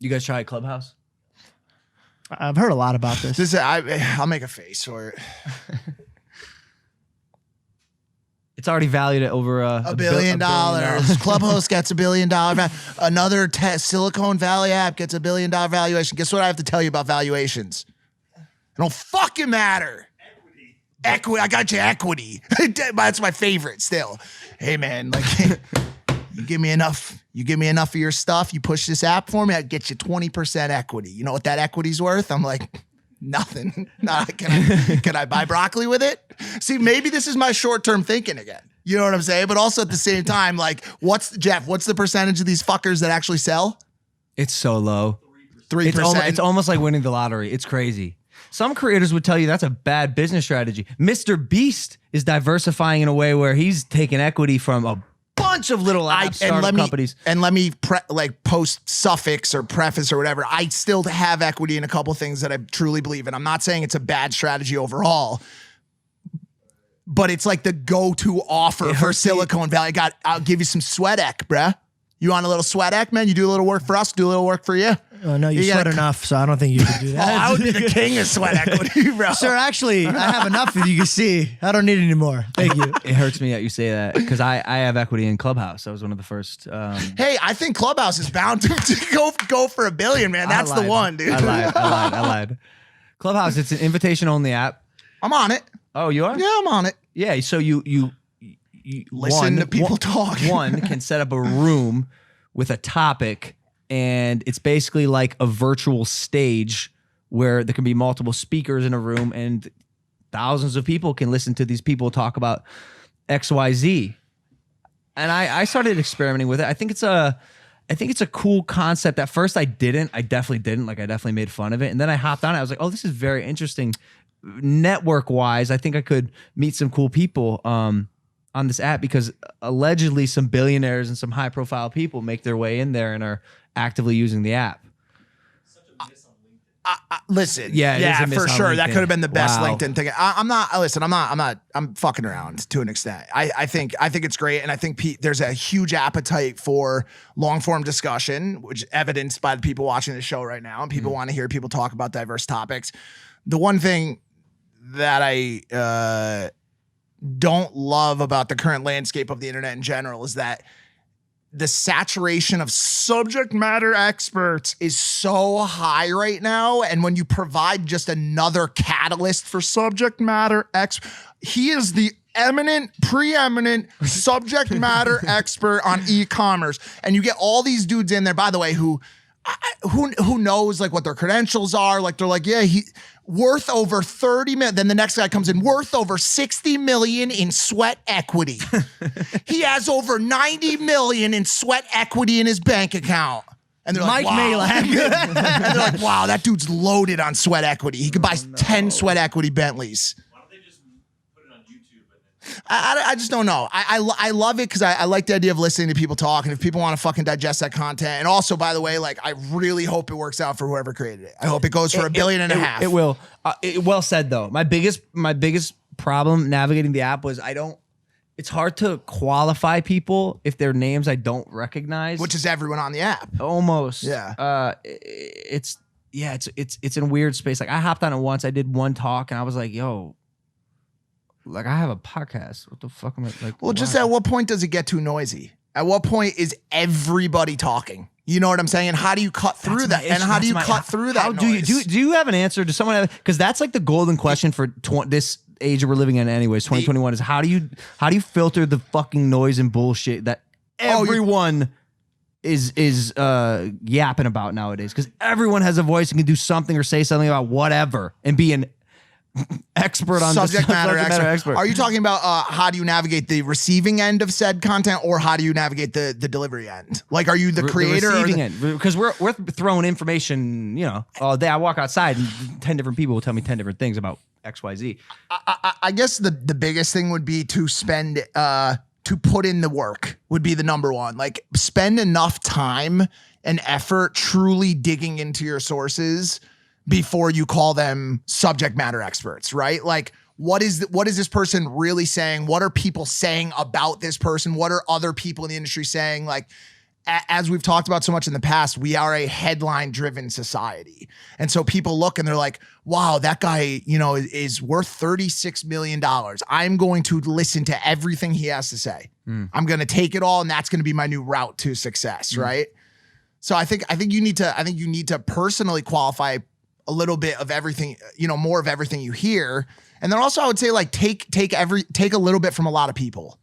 You guys try Clubhouse? I've heard a lot about this. I'll make a face for it. It's already valued at over $1 billion. Clubhouse gets $1 billion. Another Silicon Valley app gets $1 billion valuation. Guess what I have to tell you about valuations? It don't fucking matter. Equity. I got you equity. That's my favorite still. Hey man, like you give me enough of your stuff, you push this app for me, I'd get you 20% equity. You know what that equity's worth? I'm like, nothing. Can I buy broccoli with it? See, maybe this is my short-term thinking again. You know what I'm saying? But also at the same time, like, what's the percentage of these fuckers that actually sell? It's so low. 3%. It's almost like winning the lottery. It's crazy. Some creators would tell you that's a bad business strategy. Mr. Beast is diversifying in a way where he's taking equity from a bunch of little startup companies. And let me post suffix or preface or whatever. I still have equity in a couple things that I truly believe in. I'm not saying it's a bad strategy overall, but it's like the go-to offer for Silicon Valley. I'll give you some sweat ec, bruh. You want a little sweat ec, man? You do a little work for us, do a little work for you. Oh, no, you sweat enough, so I don't think you can do that. Oh, I would be the king of sweat equity, bro. Sir, actually, I have enough that you can see. I don't need any more. Thank you. It hurts me that you say that because I have equity in Clubhouse. I was one of the first. Hey, I think Clubhouse is bound to go for $1 billion, man. That's the one, dude. I lied. Clubhouse, it's an invitation-only app. I'm on it. Oh, you are? Yeah, I'm on it. Yeah, so you listen to people talk. One can set up a room with a topic, and it's basically like a virtual stage where there can be multiple speakers in a room and thousands of people can listen to these people talk about XYZ. And I started experimenting with it. I think it's a cool concept. At first I definitely didn't. Like I definitely made fun of it. And then I hopped on it. I was like, oh, this is very interesting. Network wise, I think I could meet some cool people on this app because allegedly some billionaires and some high profile people make their way in there and are actively using the app. Listen, yeah, for sure. That could have been the best Wow. LinkedIn thing. I'm fucking around to an extent. I think it's great. And I think there's a huge appetite for long form discussion, which evidenced by the people watching the show right now. And people want to hear people talk about diverse topics. The one thing that I don't love about the current landscape of the internet in general is that the saturation of subject matter experts is so high right now. And when you provide just another catalyst for subject matter he is the preeminent subject matter expert on e-commerce. And you get all these dudes in there, by the way, who knows like what their credentials are. Like they're like, yeah, he worth over 30 million. Then the next guy comes in worth over 60 million in sweat equity. He has over 90 million in sweat equity in his bank account. And they're like, wow. And they're like, wow, that dude's loaded on sweat equity. He could buy 10 sweat equity Bentleys. I just don't know. I love it because I like the idea of listening to people talk, and if people want to fucking digest that content. And also, by the way, like I really hope it works out for whoever created it. I hope it goes for $1.5 billion. It will. Well said though. My biggest problem navigating the app was it's hard to qualify people if their names I don't recognize. Which is everyone on the app. Almost. Yeah. It's in a weird space. Like I hopped on it once. I did one talk and I was like, yo, like I have a podcast. What the fuck am I like? Well, just at what point does it get too noisy? At what point is everybody talking? You know what I'm saying? And how do you cut through that? And how do you cut through that? How do you have an answer? Does someone have? Because that's like the golden question for this age we're living in. Anyways, 2021 is how do you filter the fucking noise and bullshit that everyone is yapping about nowadays? Because everyone has a voice and can do something or say something about whatever and be an expert on subject matter expert. Are you talking about how do you navigate the receiving end of said content, or how do you navigate the delivery end? Like, are you the creator? The receiving end, because we're throwing information, all day. I walk outside and 10 different people will tell me 10 different things about XYZ. I guess the biggest thing would be to spend to put in the work would be the number one. Like, spend enough time and effort truly digging into your sources before you call them subject matter experts, right? Like, what is this person really saying? What are people saying about this person? What are other people in the industry saying? Like, as we've talked about so much in the past, we are a headline-driven society. And so people look and they're like, wow, that guy, you know, is worth $36 million. I'm going to listen to everything he has to say. I'm going to take it all, and that's going to be my new route to success, right? So I think you need to personally qualify a little bit of everything, you know, more of everything you hear. And then also I would say like take a little bit from a lot of people.